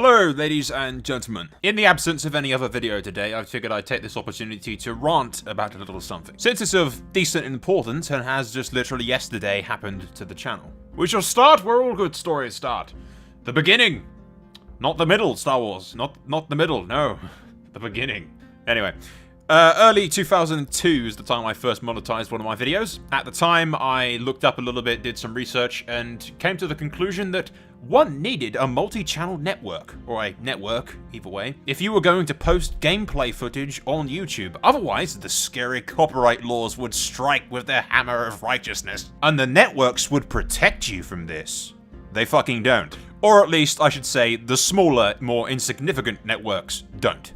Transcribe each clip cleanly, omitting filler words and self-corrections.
Hello, ladies and gentlemen. In the absence of any other video today, I figured I'd take this opportunity to rant about a little something, since it's of decent importance and has just literally yesterday happened to the channel. We shall start where all good stories start. The beginning. Not the middle, Star Wars. Not the middle, no. The beginning. Anyway. Early 2002 is the time I first monetized one of my videos. At the time, I looked up a little bit, did some research, and came to the conclusion that one needed a multi-channel network, or a network, either way, if you were going to post gameplay footage on YouTube. Otherwise, the scary copyright laws would strike with their hammer of righteousness, and the networks would protect you from this. They fucking don't. Or at least, I should say, the smaller, more insignificant networks don't.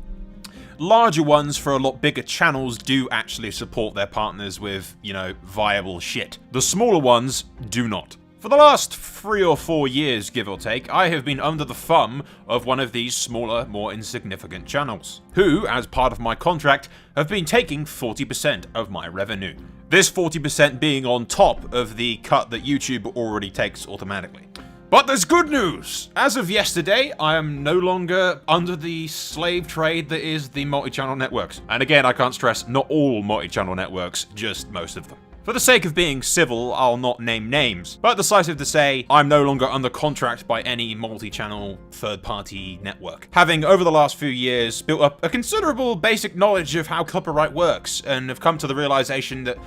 Larger ones for a lot bigger channels do actually support their partners with, you know, viable shit. The smaller ones do not. For the last 3 or 4 years, give or take, I have been under the thumb of one of these smaller, more insignificant channels, who, as part of my contract, have been taking 40% of my revenue. This 40% being on top of the cut that YouTube already takes automatically. But there's good news! As of yesterday, I am no longer under the slave trade that is the multi-channel networks. And again, I can't stress, not all multi-channel networks, just most of them. For the sake of being civil, I'll not name names, but decisive to say, I'm no longer under contract by any multi-channel third-party network. Having, over the last few years, built up a considerable basic knowledge of how copyright works, and have come to the realization that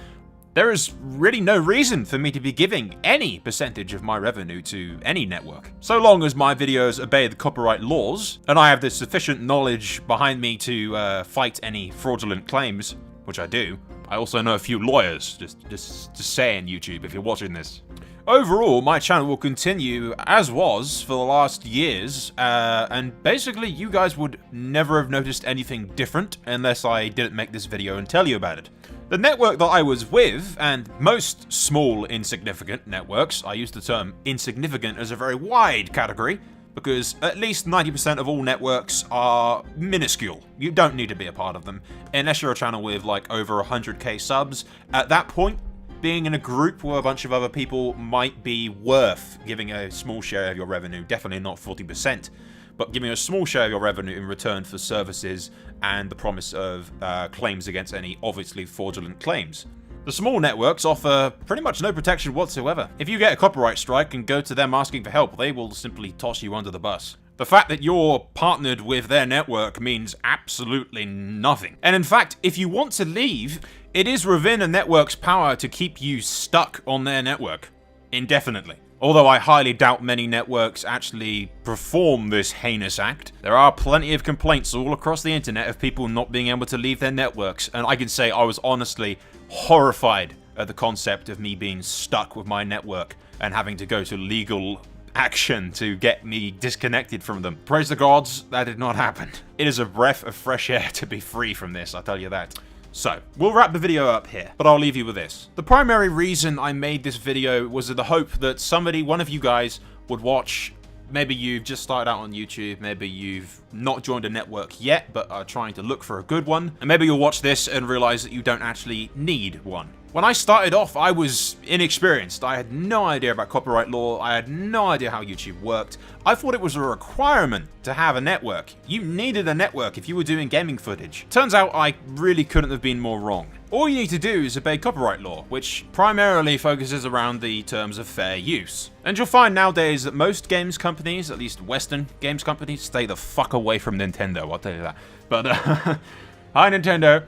there is really no reason for me to be giving any percentage of my revenue to any network. So long as my videos obey the copyright laws, and I have the sufficient knowledge behind me to fight any fraudulent claims, which I do. I also know a few lawyers, just saying, YouTube, if you're watching this. Overall, my channel will continue as was for the last years, and basically you guys would never have noticed anything different unless I didn't make this video and tell you about it. The network that I was with, and most small insignificant networks, I use the term insignificant as a very wide category, because at least 90% of all networks are minuscule. You don't need to be a part of them, unless you're a channel with like over 100k subs. At that point, being in a group with a bunch of other people might be worth giving a small share of your revenue, definitely not 40%, but giving a small share of your revenue in return for services and the promise of claims against any obviously fraudulent claims. The small networks offer pretty much no protection whatsoever. If you get a copyright strike and go to them asking for help, they will simply toss you under the bus. The fact that you're partnered with their network means absolutely nothing. And in fact, if you want to leave, it is within a network's power to keep you stuck on their network indefinitely. Although I highly doubt many networks actually perform this heinous act, there are plenty of complaints all across the internet of people not being able to leave their networks, and I can say I was honestly horrified at the concept of me being stuck with my network and having to go to legal action to get me disconnected from them. Praise the gods, that did not happen. It is a breath of fresh air to be free from this, I'll tell you that. So, we'll wrap the video up here, but I'll leave you with this. The primary reason I made this video was in the hope that somebody, one of you guys, would watch. Maybe you've just started out on YouTube, maybe you've not joined a network yet, but are trying to look for a good one, and maybe you'll watch this and realize that you don't actually need one. When I started off, I was inexperienced. I had no idea about copyright law. I had no idea how YouTube worked. I thought it was a requirement to have a network. You needed a network if you were doing gaming footage. Turns out I really couldn't have been more wrong. All you need to do is obey copyright law, which primarily focuses around the terms of fair use. And you'll find nowadays that most games companies, at least Western games companies, stay the fuck away from Nintendo, I'll tell you that. But, hi Nintendo.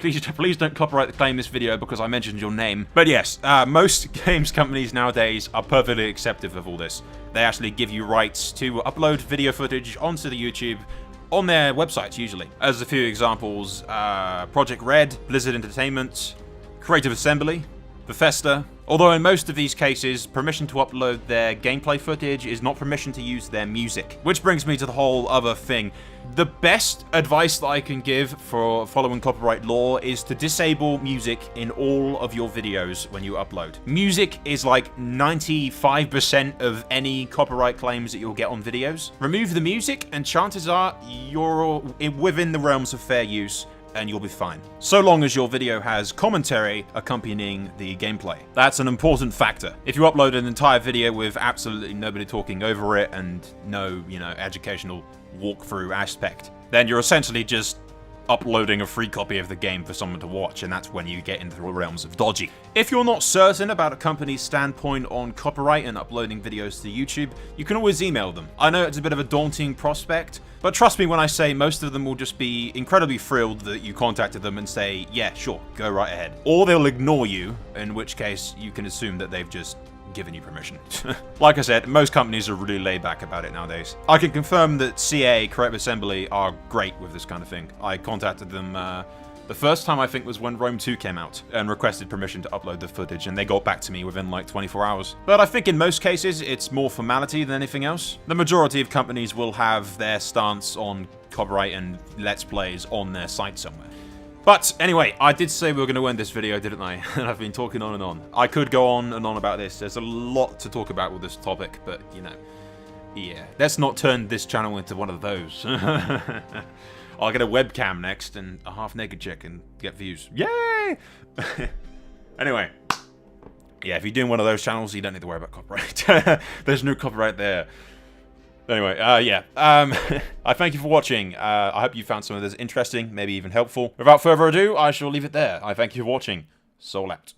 Please don't copyright claim this video because I mentioned your name. But yes, most games companies nowadays are perfectly acceptive of all this. They actually give you rights to upload video footage onto the YouTube on their websites usually. As a few examples, Project Red, Blizzard Entertainment, Creative Assembly, Bethesda. Although in most of these cases, permission to upload their gameplay footage is not permission to use their music. Which brings me to the whole other thing. The best advice that I can give for following copyright law is to disable music in all of your videos when you upload. Music is like 95% of any copyright claims that you'll get on videos. Remove the music and chances are you're within the realms of fair use and you'll be fine. So long as your video has commentary accompanying the gameplay. That's an important factor. If you upload an entire video with absolutely nobody talking over it and no, educational walkthrough aspect, then you're essentially just uploading a free copy of the game for someone to watch, and that's when you get into the realms of dodgy. If you're not certain about a company's standpoint on copyright and uploading videos to YouTube, you can always email them. I know it's a bit of a daunting prospect, but trust me when I say most of them will just be incredibly thrilled that you contacted them and say, yeah, sure, go right ahead. Or they'll ignore you, in which case you can assume that they've just given you permission. Like I said, most companies are really laid back about it nowadays. I can confirm that CA, Creative Assembly, are great with this kind of thing. I contacted them the first time I think was when Rome 2 came out and requested permission to upload the footage, and they got back to me within like 24 hours. But I think in most cases it's more formality than anything else. The majority of companies will have their stance on copyright and Let's Plays on their site somewhere. But anyway, I did say we were going to end this video, didn't I? And I've been talking on and on. I could go on and on about this. There's a lot to talk about with this topic, but yeah. Let's not turn this channel into one of those. I'll get a webcam next and a half-naked chick and get views. Yay! Anyway. Yeah, if you're doing one of those channels, you don't need to worry about copyright. There's no copyright there. Anyway, yeah. I thank you for watching. I hope you found some of this interesting, maybe even helpful. Without further ado, I shall leave it there. I thank you for watching. Soul out.